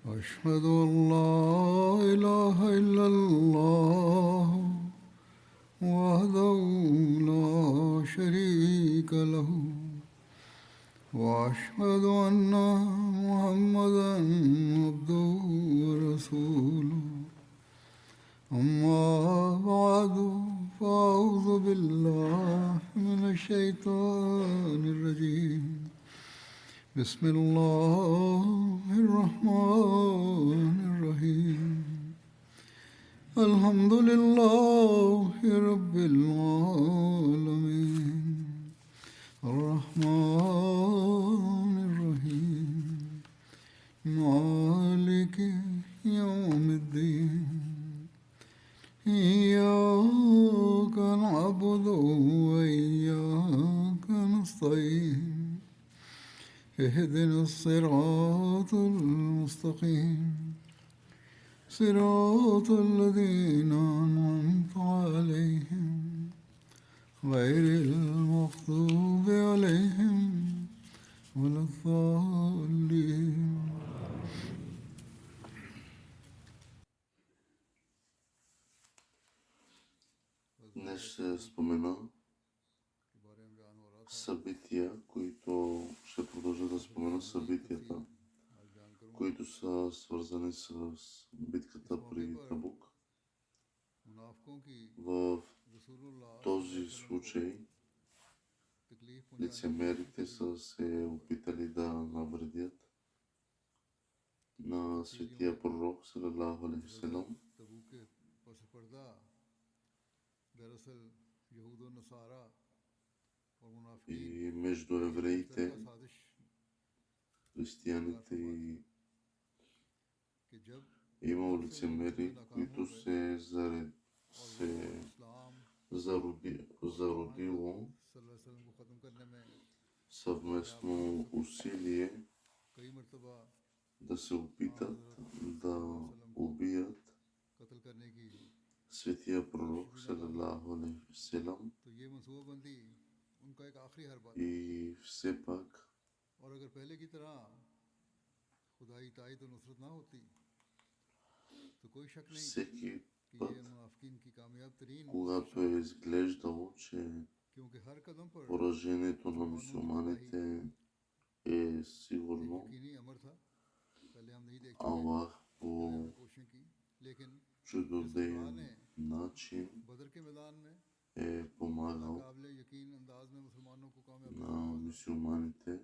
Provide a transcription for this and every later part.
أشهد أن لا إله إلا الله وحده لا شريك له وأشهد أن محمدا عبده ورسوله أما بعد فأعوذ بالله من الشيطان الرجيم بسم الله الرحمن الرحيم الحمد لله رب العالمين الرحمن الرحيم مالك يوم الدين إياك نعبد وإياك نستعين اهدنا الصراط المستقيم صراط الذين أنعمت عليهم غير المغضوب عليهم ولا الضالين. Днес ще спомена събития, които ще продължа да спомена събитията, които са свързани с битката при Табук. В този случай лицемерите са се опитали да навредят на светия пророк салалаху алейхи ва салям. И между евреите, християните и имало лицемери, които се зародило съвместно усилие да се опитат да убият светия пророк салалаху алейхи ва салям. И все пак всеки път, когато е изглеждало, че поражението на мюсюлманите е сигурно, Аллах по чудодеен начин е помагал на мюсюлманите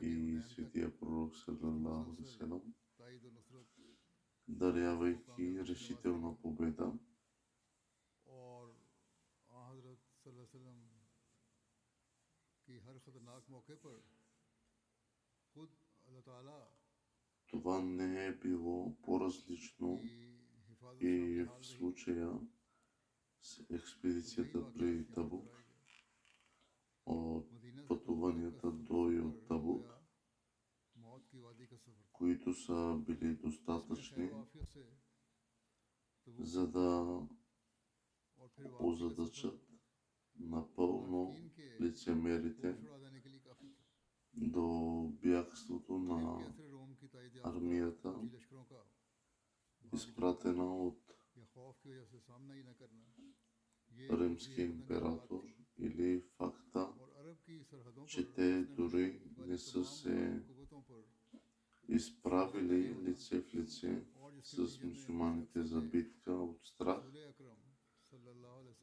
и светия пророк салалаху алейхи ва салям, дарявайки решителна победа. Това не е било по-различно и в случая с експедицията при Табук. От пътуванията до и от Табук, които са били достатъчни, за да озадачат напълно лицемерите до бягството на армията, изпратена от римския император, или факта, че те дори не са се изправили лице в лице с мюсюлманите за битка от страх,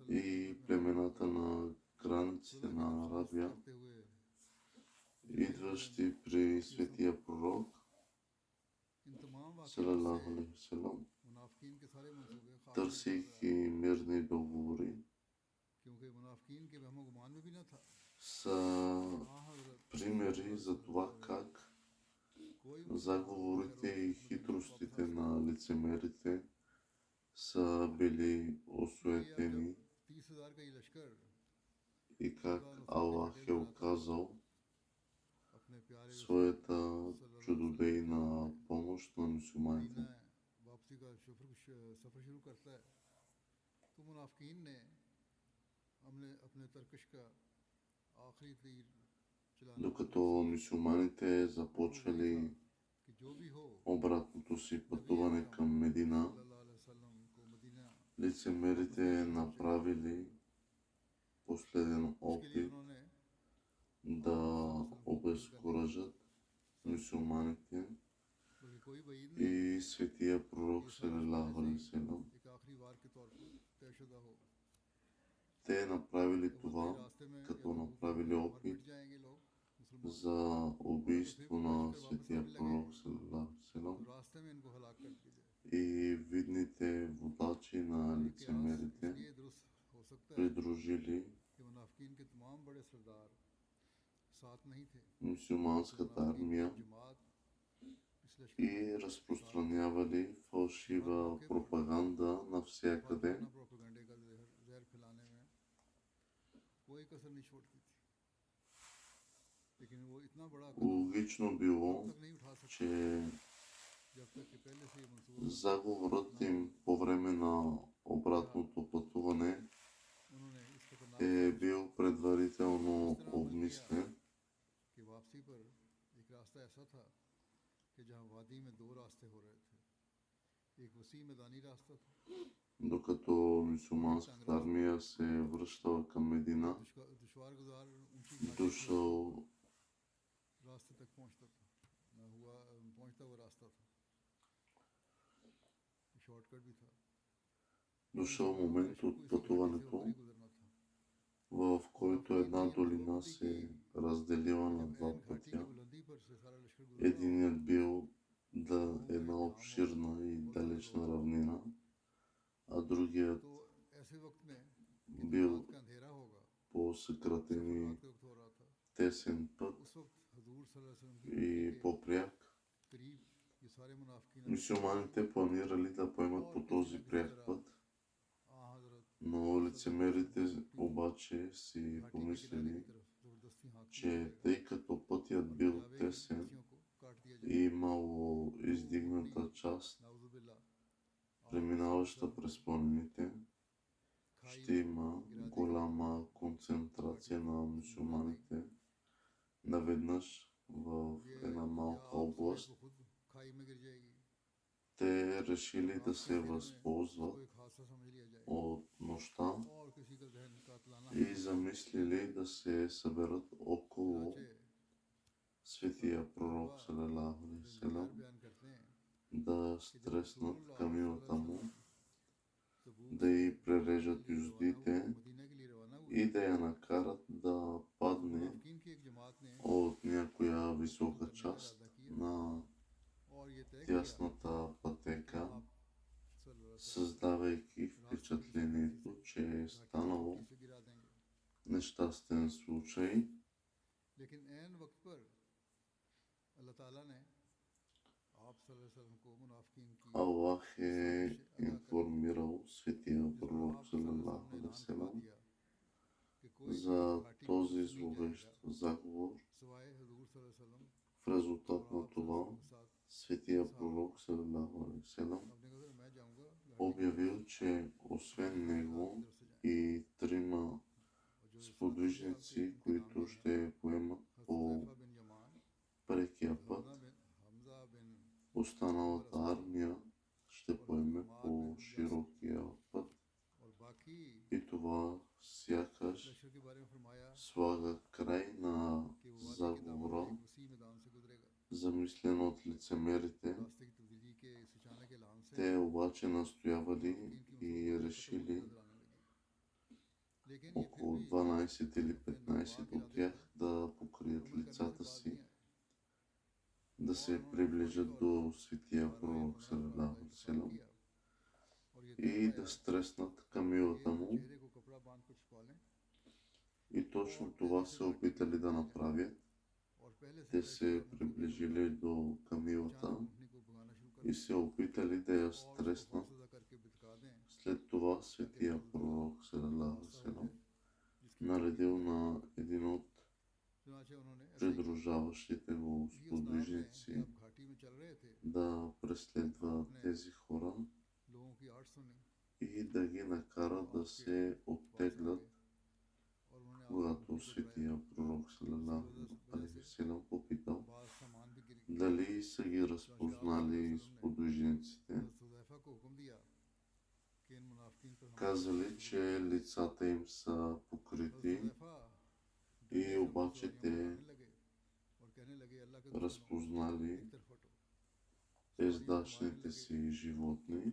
и племената на границите на Арабия, идващи при светия пророк салалаху алейхи ва салям, търсейки мирни договори, са примери за това как заговорите и хитростите на лицемерите са били осуетени и как Аллах е оказал своята чудодейна помощ на мюсюлманите. Докато мюсюлманите започвали обратното първото си пътуване към Медина, лицемерите направили последен опит да обезкуражат мюсюлманите и светия пророк салалаху алейхи ва салям. Те направили това, като направили опит за убийство на светия пророк салалаху алейхи ва салям и видните водачи на лицемерите придружили мюсюлманската армия и разпространявали фалшива пропаганда навсякъде. Логично било, че заговорът им по време на обратното пътуване е бил предварително обмислен, докато мюсюлманската армия се връщала към Медина, дошъл момент от пътуването, в който една долина се разделила на два пътя. Единият бил една обширна и далечна равнина, а другият бил по-съкратен и тесен път и по-пряк. Мюсюлманите планирали да поемат по този пряк път, но лицемерите обаче си помислили, че тъй като пътят бил тесен и имало издигната част, преминаваща през планините, ще има голяма концентрация на мюсюлманите наведнъж в една малка област. Те решили да се възползват от нощта и замислили да се съберат около светия пророк салалаху алейхи ва салям, да стреснат камилата му, да й прережат юздите и да я накарат да падне от някоя висока част на тясната пътека, създавайки впечатлението, че е станало нещастен случай. Аллах е информирал светия пророк салалаху алейхи ва салям за този зловещ заговор. В резултат на това светия пророк салалаху алейхи ва салям обявил, че освен него и трима сподвижници, които ще поемат по прекия път, останалата армия ще поеме по широкия път. И това сякаш слага край на заговора, замислен от лицемерите. Те обаче настоявали и решили около 12 или 15 от тях да покрият лицата си, да се приближат до светия пророк салалаху алейхи ва салям и да стреснат камилата му. И точно това се опитали да направят. Те се приближили до камилата и се опитали да я стреснат. След това светия пророк салалаху алейхи ва салям наредил на един от придружаващите го сподвижници да преследва тези хора и да ги накара да се оттеглят, когато светия пророк салалаху алейхи ва салям попитал дали са ги разпознали сподвижниците казали, че лицата им са покрити и обаче те разпознали ездачните си животни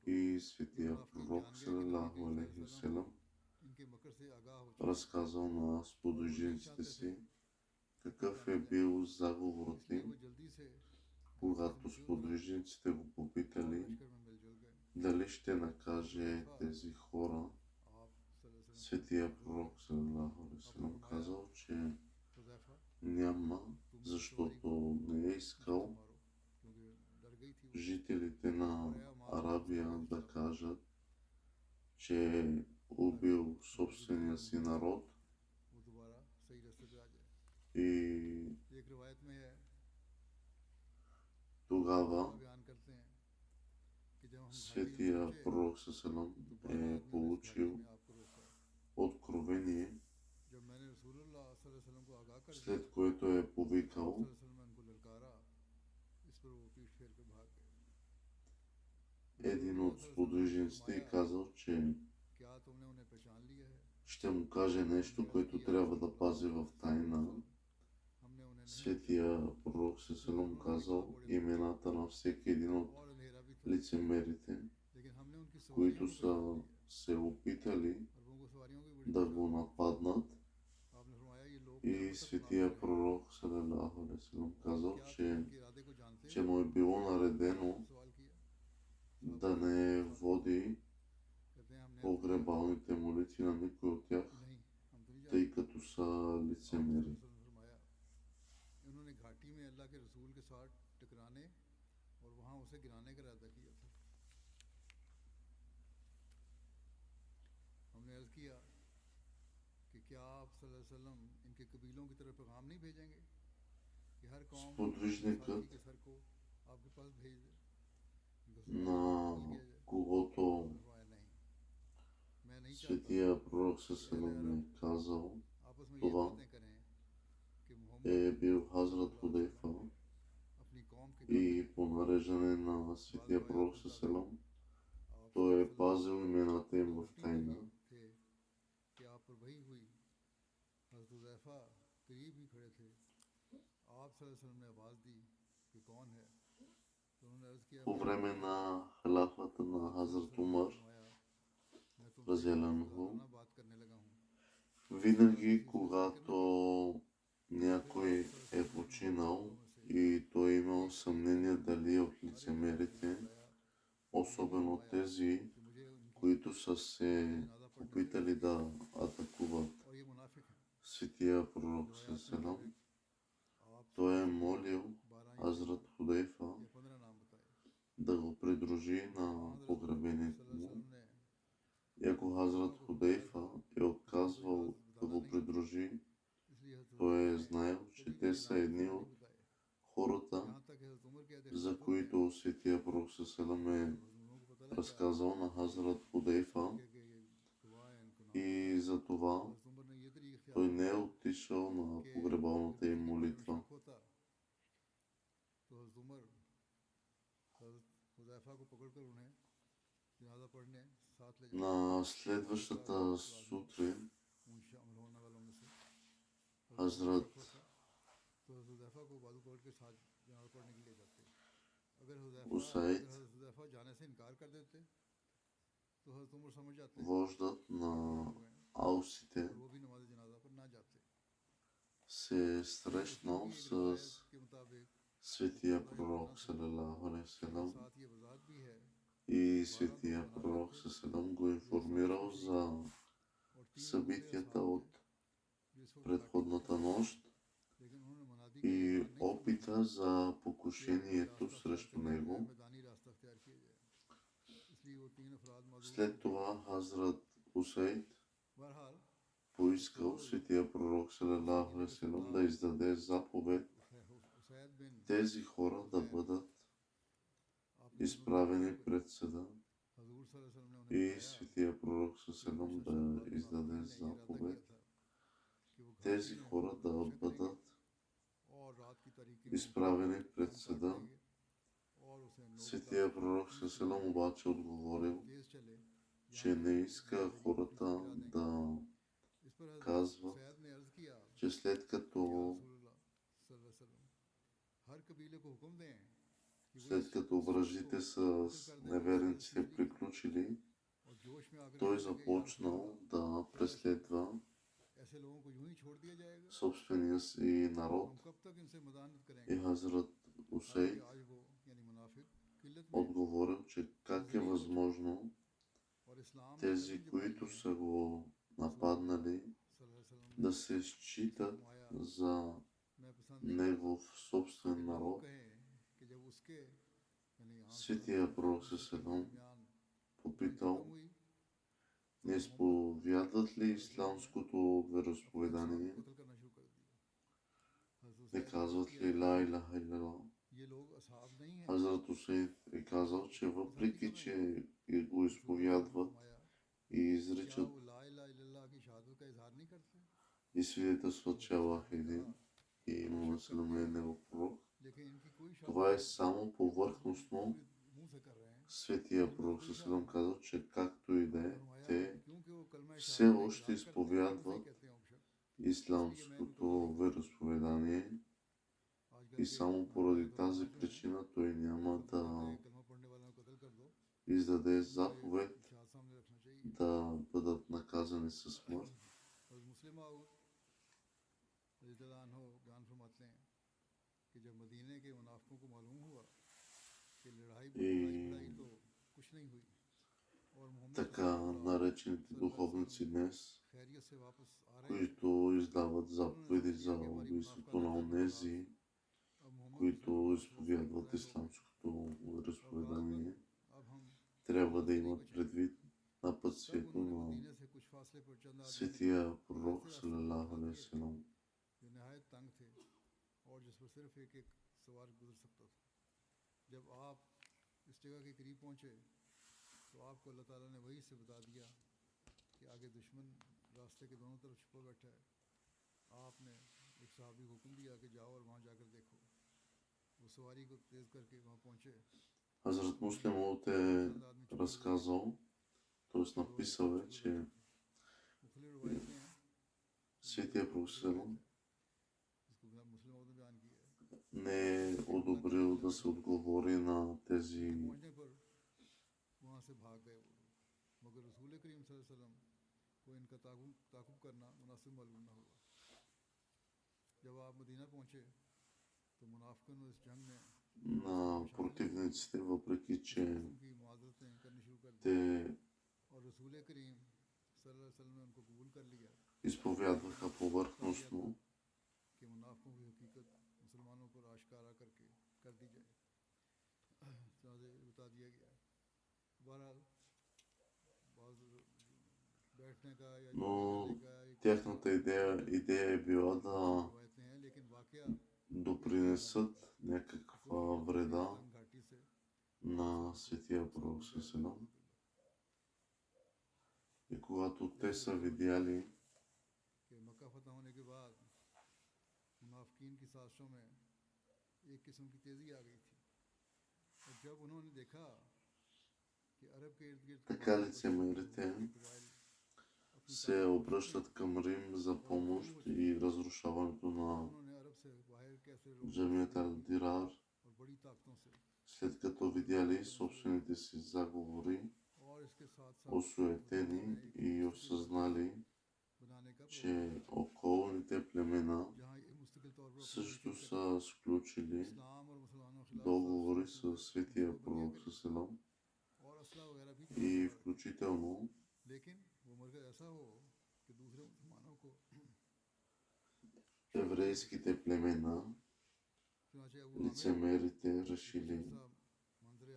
и светия пророк салалаху алейхи васелам разказал на сподвижниците си какъв е бил заговорът им, когато сподвижниците го попитали дали ще накаже тези хора. Светия пророк салалаху алейхи васелам казал, че няма, защото не е искал жителите на Арабия да кажат, че е убил собствения си народ и тогава светия пророк салалаху е получил откровение, след което е повикал един от сподвижниците и казал, че ще му каже нещо, което трябва да пази в тайна. Светия пророк салалаху казал имената на всеки един от лицемерите, които са се опитали да го нападнат, и светия пророк салалаху алейхи васелам казал, че му е било наредено да не води погребалните молитви на никой от тях, тъй като са лицемери. Сподвижникът, на когото светия пророк салалаху е казал това, е бил Хазрат Худейфа, и по нареждане на светия пророк салалаху той е пазил имената им в тайна. По време на халафата на Хазрат Умар разияланху, винаги когато някой е починал и той е имал съмнение дали е от лицемерите, особено тези, които са се опитали да атакуват светия пророк салалаху, той е молил Хазрат Худейфа да го придружи на погребението му. И ако Хазрат Худейфа е отказвал да го придружи, той е знаел, че те са едни от хората, за които светия пророк салалаху е разказал на Хазрат Худейфа, и за това той не е отишъл на погребалната им молитва. На следващата сутрин Хазрат Усайд, вождът на аусите, се е срещнал с светия пророк салалаху алейхи васелам и светия пророк салалаху го информирал за събитията от предходната нощ и опита за покушението срещу него. След това Хазрат Усайд поискал светия пророк салалаху алейхи васелам да издаде заповед тези хора да бъдат изправени пред съда, и светия пророк салалаху да издаде заповед тези хора да бъдат изправени пред съда. Светия пророк салалаху обаче отговорил, че не иска хората да казват, че след като враждите с неверниците приключили, той започнал да преследва собствения си народ и Хазрат Усейд отговорил, че как е възможно тези, които са го нападнали, да се считат за негов собствен народ. Светия пророк Селам попитал, не изповядват ли исламското вероизповедание? Не казват ли ла илаха илlallah? Хазрат Усейд е казал, че въпреки, че го изповядват и изричат и свидетелстват, че Аллах е един и Мухамед салам е негов пророк, това е само повърхностно. Светия пророк салам казал, че както и да е, те все още изповядват исламското вероизповедание и само поради тази причина той няма да издаде заповед да бъдат наказани със смърт. И така наречените духовници днес, които издават заповеди за убийството на онези, които изповядват исламското вероизповедание, трябва да имат предвид напътствието на светия пророк салалаху алейхи ва саллям. जब आप इस जगह के करीब पहुंचे तो आपको अल्लाह ताला ने वही से बता दिया कि आगे दुश्मन रास्ते के दोनों तरफ छुपा बैठा है। आपने एक साहबी को हुक्म दिया कि जाओ और वहाँ जाकर देखो। वो सवारी को तेज करके वहाँ पहुंचे। Хазрат Муслим Ауд е разказал, т.е. написал е, че светия пророк салам не е одобрил да се отговори на тези на противниците, въпреки че те изповядваха повърхностно, но тяхната идея е била да допринесат някаква вреда на светия пророк салам. И когато те са видяли, така лицемерите се обръщат към Рим за помощ и разрушаването на Джамият ал-Дирар, след като видяли собствените си заговори, осуетени и осъзнали, че околните племена също са сключили договори с светия пророк салам и включително еврейските племена, лицемерите решили,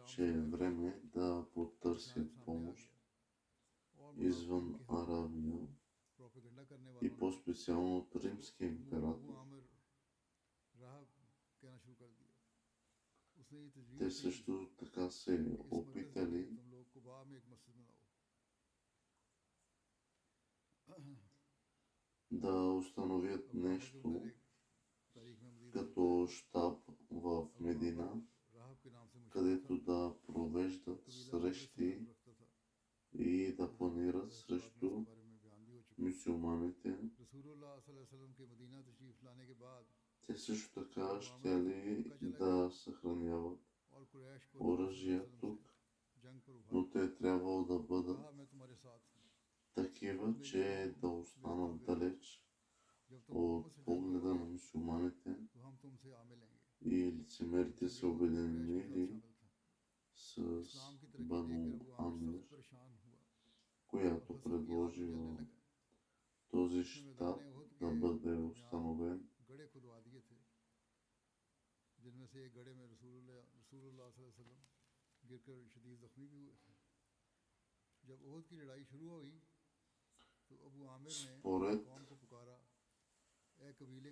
че е време да потърсят помощ извън Аравия и по-специално от римския император. Те също така се опитали да установят нещо като щаб в Медина, където да провеждат срещи срещу мюсюлманите. Те също така ще ли да съхраняват оръжия тук, но те трябвало да бъдат такива, че да останат далеч от погледа на мюсюлманите и лицемерите се обединили с Бану Амир, която предложила този щаб да бъде установен. Според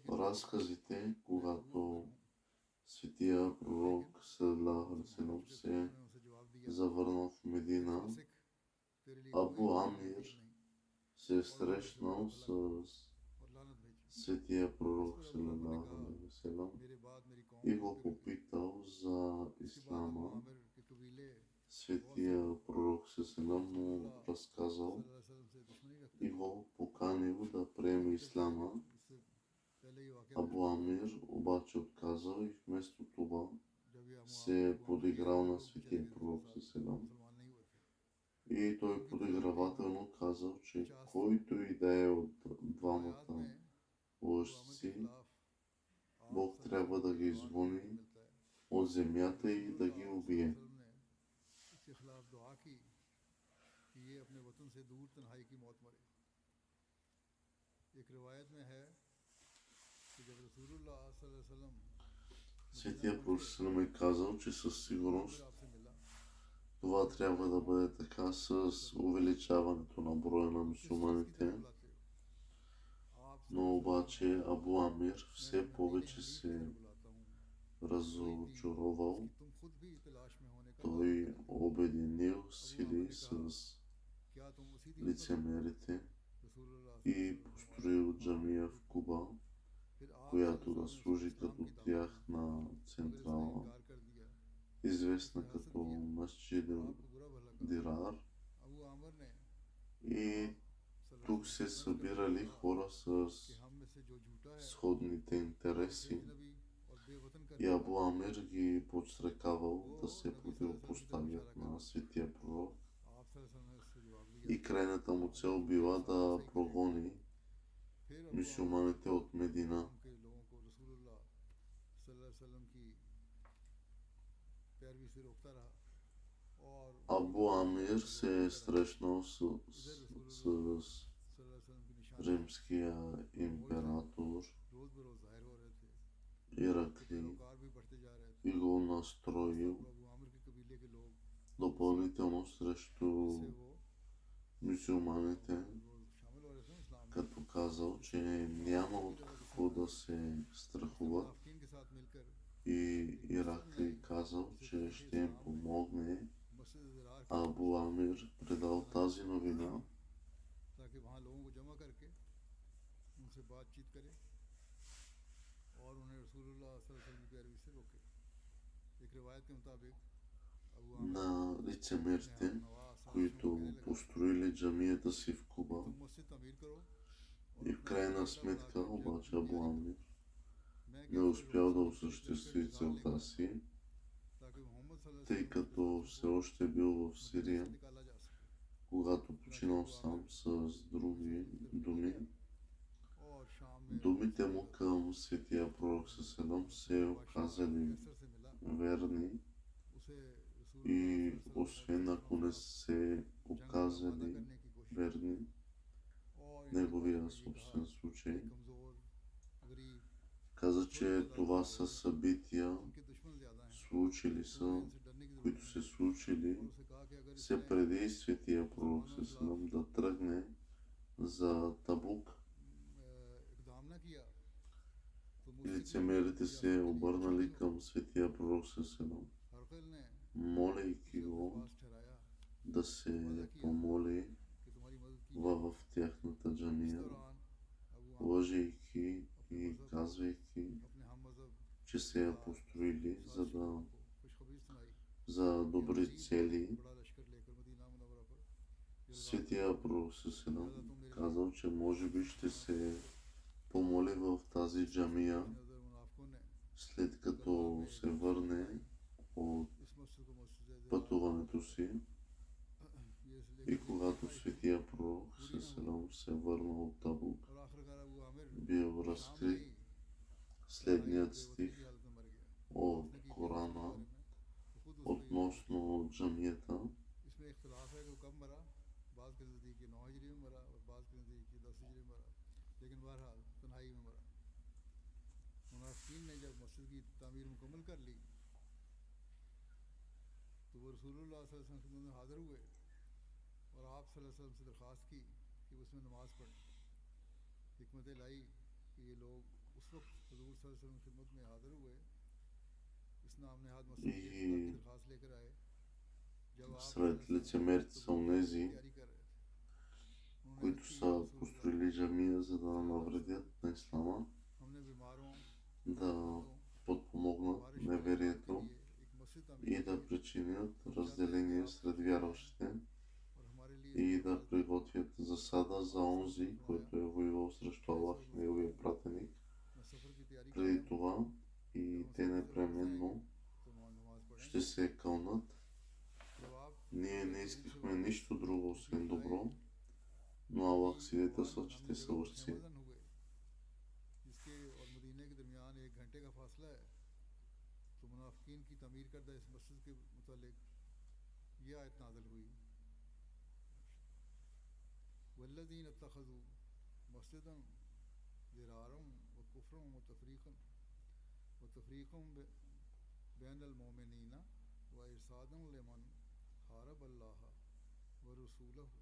разказите, когато светия пророк саллалаху алейхи ва саллям се завърнал в Медина, Абу Амир се е срещнал с светия пророк саллалаху алейхи ва саллям и го попитал за ислама. Светия пророк саллалаху му разказал и го поканил да приеме ислама. Абу Амир обаче отказал и вместо това се е подиграл на светия пророк саллалаху. И той подигравателно казал, че който и да е от двамата лъжци, Бог трябва да ги изгони от земята и да ги убие. Светия пророк саллалаху е казал, че със сигурност това трябва да бъде така с увеличаването на броя на мюсюлманите, но обаче Абу Амир все повече се разочаровал. Той обединил сили с лицемерите и построил джамия в Куба, която да служи като тяхна централа, известна като Масджид Дирар. И тук се събирали хора с сходните интереси и Абу Амир ги подстрекавал да се противопоставят на светия пророк. И крайната му цел била да прогони мюсюлманите от Медина. Абу Амир се е срещнал с римския император Иракли и го настроил допълнително срещу мюсюлманите, като казал, че няма от какво да се страхуват, и Иракли казал, че ще им помогне. Абу Амир предал тази новина на лицемерите, които построили джамията си в Куба. И в крайна сметка обаче Абу Амир не успял да осъществи целта си, тъй като все още бил в Сирия, когато починал сам с други думи. Думите му към светия пророк саллалаху се оказали верни и освен ако не се оказали верни неговия собствен случай, каза, че това са събития, които се случили се преди светия пророк саллалаху да тръгне за Табук. И лицемерите се обърнали към светия пророк саллалаху, молейки го да се помоли в тяхната джамия, лъжейки и казвайки, че се я построили за добри цели, Светия пророк Селам казал, че може би ще се помоли в тази джамия, след като се върне от пътуването си. И когато светия пророк Селам се върна от Табук, бил разкрит следният стих от Корана относно джамията. वो रसूलुल्लाह सल्लल्लाहु अलैहि वसल्लम में हाजिर हुए और आप सल्लल्लाहु अलैहि वसल्लम से दरख्वास्त की कि उसमें नमाज पढ़ें। हिकमत लाई कि ये लोग उस वक्त हुजूर सल्लल्लाहु अलैहि वसल्लम की खिदमत में हाजिर हुए, इस नाम नेहाद मस्जिद की दरख्वास्त लेकर आए। जब आप Сред лицемерите са онези, तैयारी कर रहे थे, които са построили джамия, за да навредят на ислама, हमने बीमारों да подпомогнат неверието и да причинят разделение сред вярващите और हमारे लिए и да приготвят засада за онзи, който е воювал срещу Аллах и неговия пратеник. मैं सफर की तैयारी कर Преди това и те непременно तो नमाज पढ़ें। ще се кълнат. जब आप Ние не искахме нищо друго, освен добро, но Аллах свидетелства, че те са лъжци. जिसके और मदीने के दरमियान 1 घंटे का फासला है, तो मुनाफिकीन की तमीर करदा इस मस्जिद के मुतालिक ये आयत नाज़िल हुई, वल्लज़ीन इत्तख़ज़ू मस्जिदन ज़िरारम व कुफ्रन व तफ़रीक़न बैनल मोमिनीना व इरसादन लिमन हारब अल्लाह व रसूलहु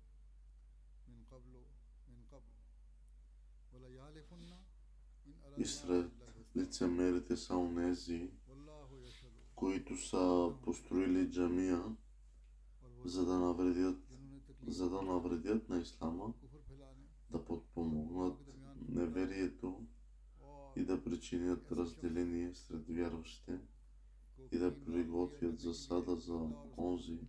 मिन क़ब्ल वला याहलिफ़ुन्ना इन И अरदना сред лицемерите са онези, वल्लाहु यशहदु, които са построили джамия, за да навредят, на ислама, कुफर फैलाने да подпомогнат неверието и да причинят разделение сред вярващите и да приготвят засада за онзи,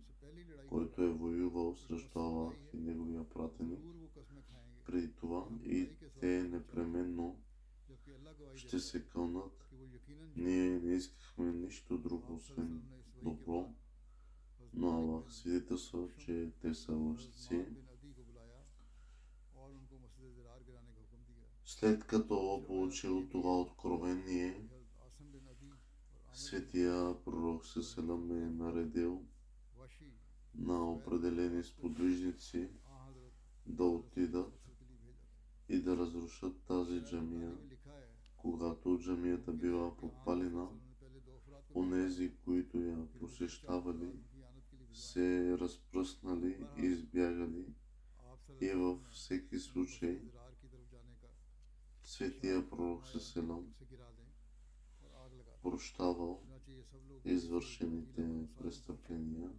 който е воювал срещу Аллах и неговия пратеник. जरूर वो कसमें खाएंगे Преди това и те непременно जबकि अल्लाह गवाही ще се кълнат. कि वो यकीनन Ние не искахме нищо друго, освен добро, но Аллах свидетелства, че те са лъжци. बिन अदी को बुलाया और उनको मस्जिद ज़िरार गिराने का हुक्म दिया। След като получил това откровение, हज़रत आसिम बिन अदी और светия пророк Селам е наредил वाशी на определени сподвижници आ हज़रत да отидат के लिए भेजा था। и да разрушат тази джамия. में लिखा है Когато джамията била подпалена, उन्होंने पहले 2 अफराद को онези, които я посещавали, उनकी आनत के लिए भिजवाया। се разпръснали и избягали. आप И във всеки случай ज़िरार की तरफ जाने का светия пророк Селам उसे गिरा दें और आग लगा दें। прощавал चुनांचे ये सब लोग извършените престъпления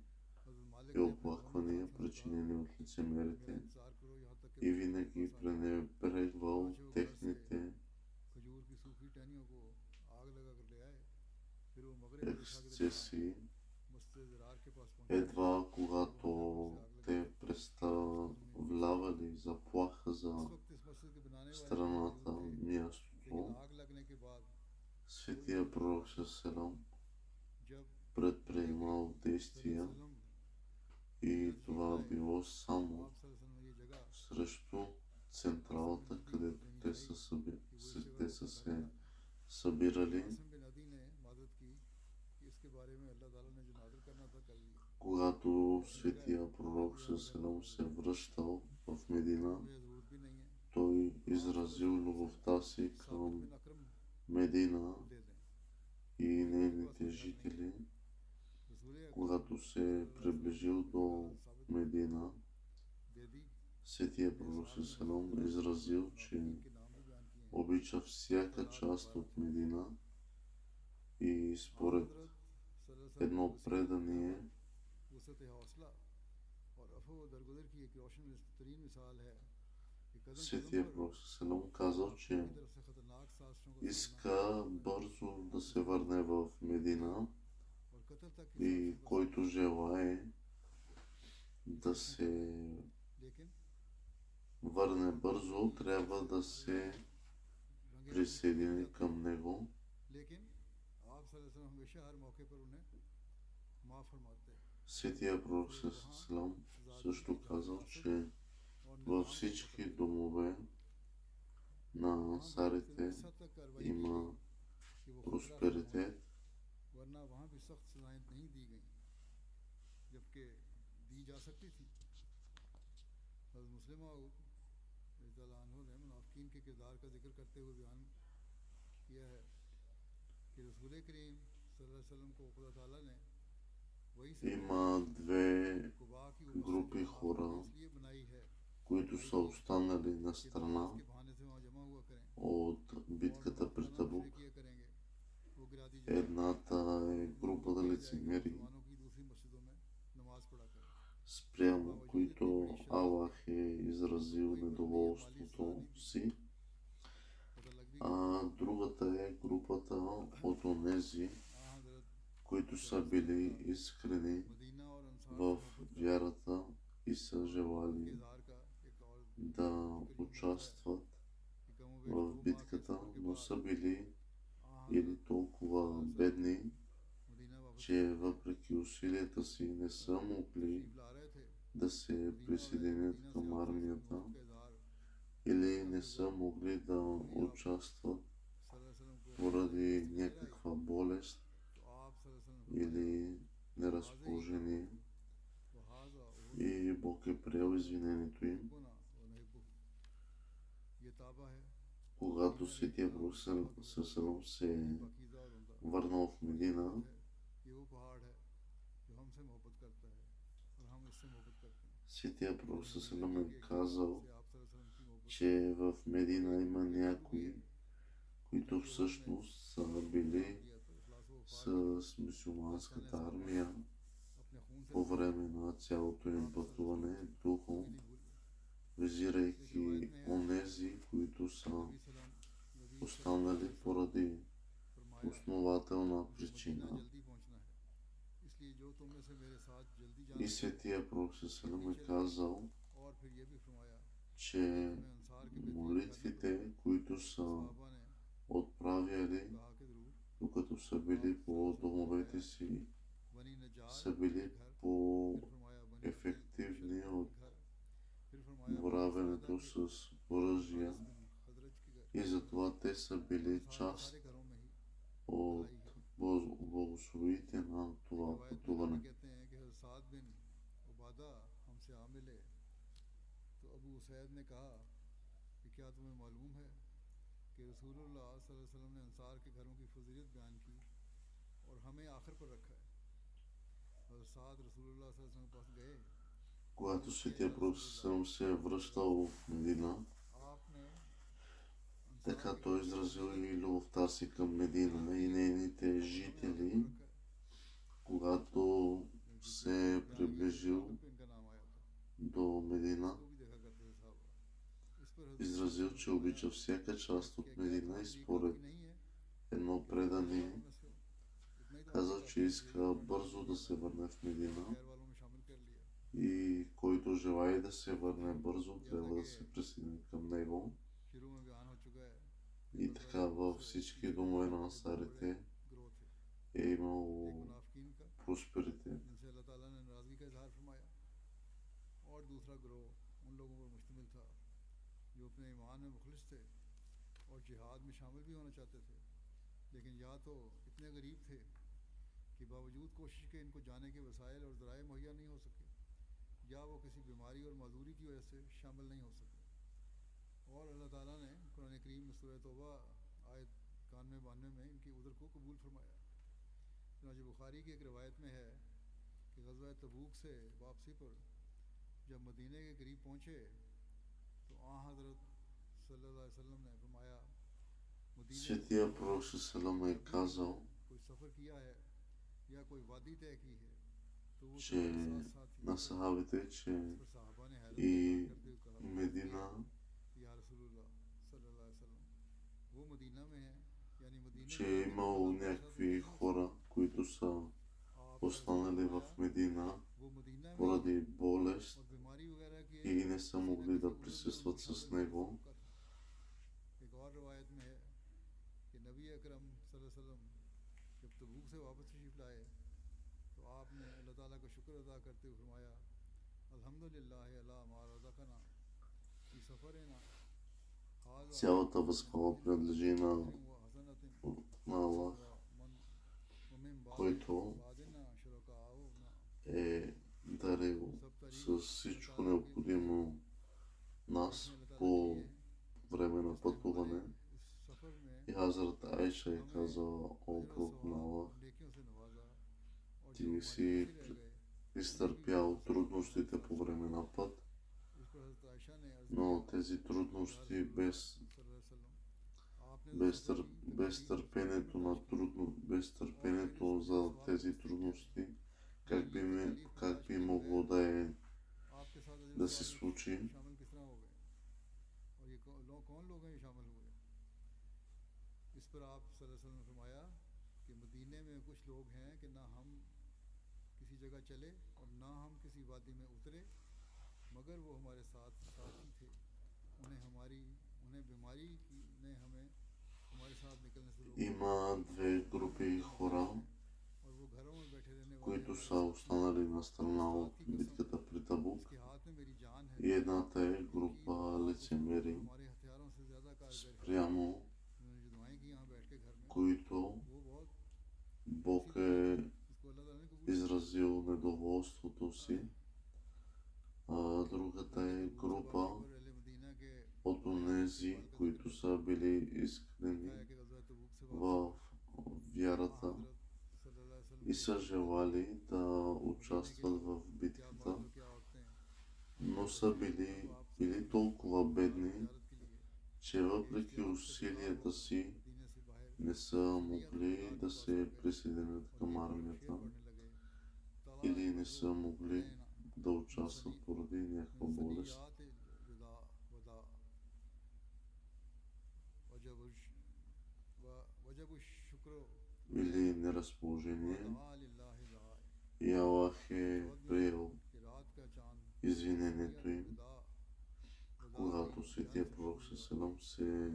हज़रत मालिक и оплаквания, причинени от лицемерите, इंतजार करो यहाँ तक и винаги пренебрегвал техните खजूर की सूखी टहनियों को आग लगा कर ले आए। फिर वो मगरिब की इशा के दरमियान ексцесии. मस्जिद ज़िरार के पास पहुंचे। Едва когато те представлявали заплаха за उस वक्त इस मस्जिद के बनाने वाले страната, लेकिन мястото, आग लगने के बाद светия пророк Селам जब предприемал действия वसल्लम и това било само आप सल्लल्लाहु अलैहि वसल्लम ने ये जगह срещу централата, където те са се събирали. आसिम बिन अदी ने मदद की कि इसके बारे में अल्लाह ताला ने जो नाज़िल करना था कर लिया। Когато светия пророк Селам се връщал в Медина, मुझे ज़रूरत भी नहीं है, той изразил любовта си към बिन अकरम Медина दे दें। и нейните жители. रसूल Когато се приближил до Медина, दे दी светия пророк Селам изразил, че के नाम भी बयान किए हैं। обича всяка част от Медина и според हज़रत सल्लल्लाहु अलैहि едно предание वसत हौसला और अफो दरगुजर की एक रोशन तरीन मिसाल है कि कदम светия пророк Селам казал, че की तरफ से खतरनाक साजिशों को иска бързо да се върне в Медина और कत्ल तक की и който желае да се върне бързо, трябва да се присъедини към него. लेकिन आप सल्लल्लाहु अलैहि वसल्लम हमेशा हर मौके पर उन्हें माफ़ फरमाते हैं Светия пророк Салам също казал, че във всички домове на ансарите има просперитет. वरना वहाँ भी सख्त सजाएं नहीं दी गई जबकि दी जा सकती थी हज़रत मुस्लिम ने मुनाफिकीन के किरदार का जिक्र करते हुए बयान किया है कि रसूल करीम सल्लल्लाहु अलैहि वसल्लम को खुदा ताला ने वही से Има две कुबा की групи хора, इसलिए बनाई है които са останали на страна के बहाने से वहाँ जमा हुआ करें от битката при Табук. किया करेंगे वो गिरा दी जाए Едната е групата лицемери, मुसलमानों की दूसरी मस्जिदों में नमाज पढ़ा करें спрямо които Аллах е изразил недоволството си, पता लग भी а другата е групата от онези, които са били искрени मदीना और अंसार в вярата и са желали किरदार का एक और да участват कि कम в битката, но са били или толкова бедни, मदीना वापस че въпреки усилията си не са могли ला रहे थे да се присъединят към армията किरदार или не са могли да участват सल्लल्लाहु अलैहि वसल्लम को поради някаква болест तो आप सल्लल्लाहु अलैहि или неразположение वसल्लम वहाजा и Бог е приел извинението им. गुना और नहिबु ये ताबा है Когато Светия Пророк Салам се पाकीज़ा और उम्दा върнал в Медина, ये वो पहाड़ है जो हमसे मोहब्बत करता है और हम इससे मोहब्बत करते हैं Светия Пророк Салам е казал, से आप सल्लल्लाहु अलैहि वसल्लम की मोहब्बत че в Медина има някои, които всъщност са били दिया तो इखलास व с мюсюлманската армия अपने खून से по време на цялото им пътуване духом, नहीं भूल визирайки онези, които са नबी सलाम नबी останали поради फरमाया основателна मुझे причина. जल्दी पहुंचना है इसलिए जो तुम में से मेरे साथ जल्दी जाना И Светия Пророк Салам е казал, और फिर ये भी फरमाया че तुम्हें अंसार के молитвите, които са सहाबा ने отправяли, कहा कि जरूर докато са били по домовете си, बनी नजार са били по-ефективни от फिर फरमाया боравенето с оръжия खजरज की и затова те са били част सारे घरों में ही от благословите на това रिवायत में пътуване. कहते हैं कि साद बिन उबादा हमसे आ मिले तो अबू सैद ने कहा कि क्या तुम्हें मालूम है कि रसूलुल्लाह सल्लल्लाहु अलैहि वसल्लम ने अंसार के घरों की फजीलत बयान की और हमें आखिर पर रखा है और साद रसूलुल्लाह सल्लल्लाहु अलैहि वसल्लम के पास गए Когато Светия Пророк Салам се е връщал в Медина, आपने така той изразил и любовта си към Медина и нейните жители, когато се е приближил इनका नाम आया था до Медина, वो भी देखा करते थे साहब इस पर изразил, че обича всяка част от Медина и според नहीं है едно предание में से इतना ही तो казал, че иска бързо да се върне в Медина खैर वालों में शामिल कर लिया и който желае да се върне бързо, трябва да се присъедини към него. शुरू में बयान हो चुका है И така във всички домове на ансарите ग्रोथ है е имало मुनाफिकीन का просперитет. जिनसे अल्लाह ताला ने नाराज़गी का इजहार फरमाया और दूसरा ग्रोह उन लोगों पर मुश्तमिल था जो अपने ईमान में मुखलिस थे और जिहाद में शामिल भी होना चाहते थे लेकिन या तो इतने गरीब थे कि बावजूद कोशिश के इनको जाने के वसाइल और ज़राए मुहैया नहीं हो सके या वो किसी बीमारी और माजूरी की वजह से शामिल नहीं हो सके और अल्लाह ताला ने कुरान करीम में सूरह तौबा आयत 91 में इनकी उज़र को कबूल फरमाया चुनांचे बुखारी की एक रवायत में है कि ग़ज़वा तबूक से वापसी पर जब मदीने के करीब पहुँचे तो हज़रत सल्लल्लाहु अलैहि वसल्लम ने फरमाया मदीने Светия Пророк Салам е казал, कोई सफ़र किया है या कोई वादी तय की है तो वो че तुम्हारे साथ साथ ही на сахабите, че इस पर सहाबा ने हैरत и करते हुए कहा Медина या रसूलुल्लाह सल्लल्लाहु अलैहि वसल्लम वो मदीना में है यानी मदीने че में е имало някакви хора, които са останали в Медина वो मदीना में поради болест और बीमारी वगैरह के и не са могли да присъстват с него. एक और रिवायत में है कि नबी अकरम सल्लल्लाहु अलैहि वसल्लम जब तबूक से वापस तशरीफ लाए तो आपने अल्लाह ताला का शुक्र अदा करते हुए फरमाया अल्हम्दुलिल्लाह अला मा रज़क़ना फी सफरना हाज़ा Цялата възхвала принадлежи на Аллах, който е дарил с всичко необходимо нас по време на пътуване. И Хазрат Айша е казала: о пророк на Аллах, ти си изтърпял трудностите по време на път, но тези трудности без търпението за тези трудности, как би могло да се случи? इस पर आप सल्लल्लाहु अलैहि वसल्लम ने फरमाया कि मदीने में कुछ लोग हैं कि ना हम किसी जगह चले और ना हम किसी वादी में उतरे मगर वो हमारे साथ साथी थे। उन्हें बीमारी ने हमें हमारे साथ निकलने से रोका Има две групи хора, और वो घरों में बैठे रहने वाले които са останали на страна от битката при Табук. के हाथ में मेरी जान है И едната е група лицемери, हमारे हथियारों से ज़्यादा कारगर है। спрямо उन्होंने जो दुआएं की यहाँ बैठ के घर में които वो बहुत Бог е इसको अल्लाह ताला ने कबूल изразил недоволството си. А другата е група और अहले मदीना के от онези, които са били искрени है कि ग़ज़वा तबूक से в вярата हज़रत सल्लल्लाहु अलैहि वसल्लम и са желали да участват в битката, जो क्या होते हैं но са били толкова бедни, ज़ियारत के लिए че въпреки усилията си मदीने से बाहर не са могли да се присъединят към армията पढ़ने लगे или не са могли да участват поради някаква болест. Или неразположение. И Аллах е приел извинението им, когато светия пророк Селам се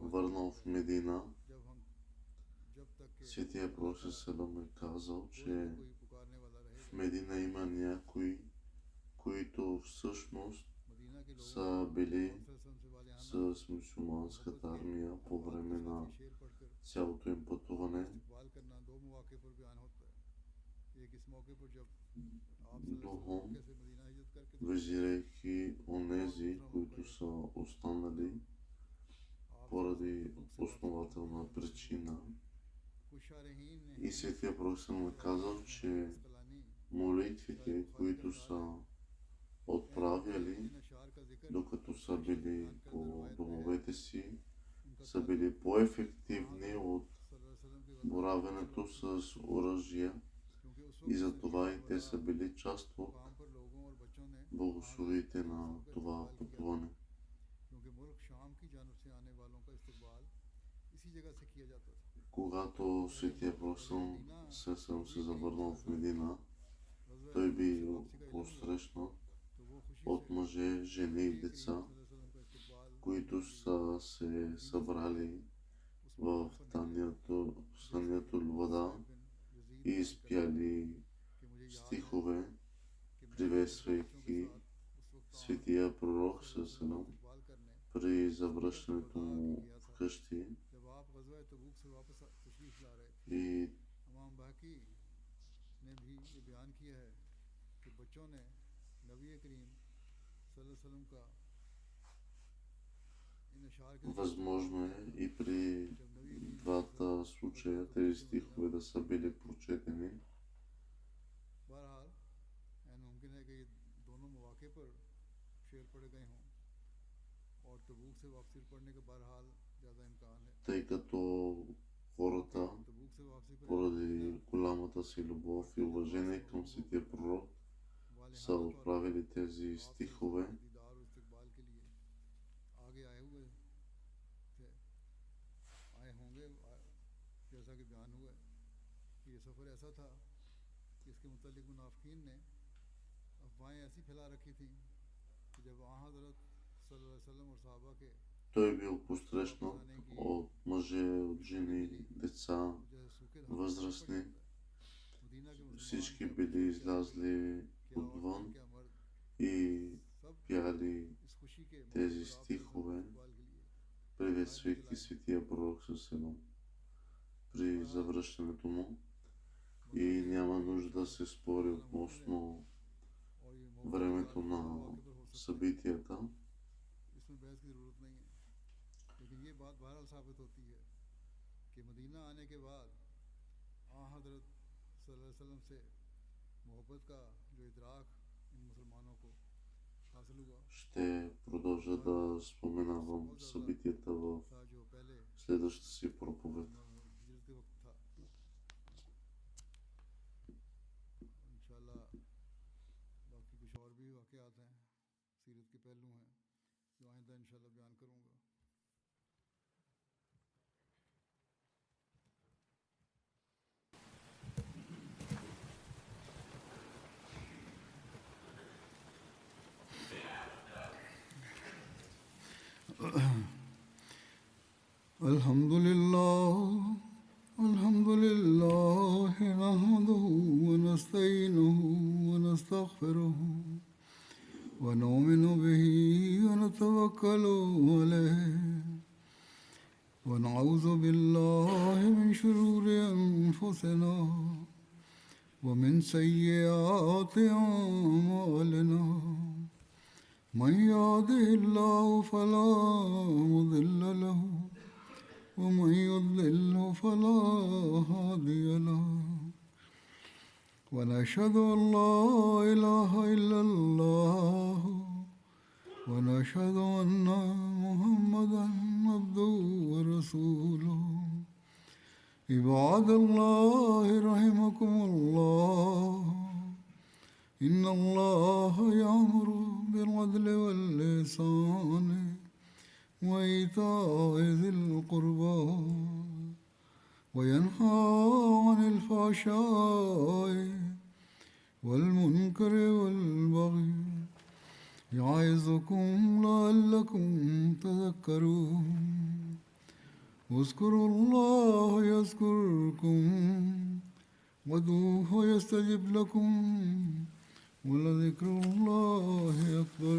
върнал в Медина. Светия пророк Селам е казал, че в Медина има някои, които всъщност са били с мюсюлманската армия по време на цялото им пътуване духом, визирайки онези, които са останали поради основателна причина. И Светия Пророк е казал, че молитвите, които са отправяли, докато са били по домовете си, са били по-ефективни от боравенето с оръжия и затова и те са били част от благословите на това пътуване. Когато Светия Пророк се завърнал в Медина, той бил посрещнат от мъже, жени и деца, които са се събрали в Саниятул Вада и изпяли стихове, приветствайки Светия Пророк Селам при завръщането му вкъщи. И възможно е и при двата случая тези стихове да са били прочетени. Тъй като хората, поради голямата си любов и уважение към Светия Пророк, са отправили тези стихове. इसके मुतालिक मुनाफिकीन ने अफवाहें ऐसी फैला रखी थी कि जब आ हज़रत सल्लल्लाहु अलैहि वसल्लम और सहाबा के Той е бил посрещнат от мъже, от жени, деца, जो सूखे धागे पर възрастни. जाता है मदीना के मुसलमान Всички क्या били बच्चे क्या излязли क्या отвън औरतें क्या मर्द и सब пяли इस खुशी के मौके тези पर आपसे стихове, इस्तकबाल के लिए приветствайки светия пророк със едно при завръщането му. И няма нужда да се спори относно और ये मौका времето на मौके पर हो सकता है събитията. इसमें बहस की ज़रूरत नहीं है लेकिन ये बात बहरहाल साबित होती है कि मदीना आने के बाद आ हज़रत सल्लल्लाहु अलैहि वसल्लम से मोहब्बत का जो इदराक इन मुसलमानों को हासिल हुआ Ще продължа да споменавам събитията в था जो पहले следващата си проповед. हिजरत के वक्त था इंशाल्लाह बाकी कुछ और भी वाक़यात हैं सीरत के पहलू हैं जो आइंदा इंशाल्लाह बयान करूँगा الحمد لله نحمده ونستعينه ونستغفره ونؤمن به ونتوكل عليه ونعوذ بالله من شرور أنفسنا ومن سيئات أعمالنا من يهده الله فلا مضل له ومن يضلل فلا هادي له ونشهد أن لا إله إلا الله ونشهد أن محمدا عبده ورسوله عباد الله رحمكم الله إن الله يأمر بالعدل والإحسان وإيتاء ذي القربى وينهى عن الفحشاء والمنكر والبغي يعظكم لعلكم تذكرون اذكروا الله يذكركم وادعوه يستجب لكم ولذكر الله أكبر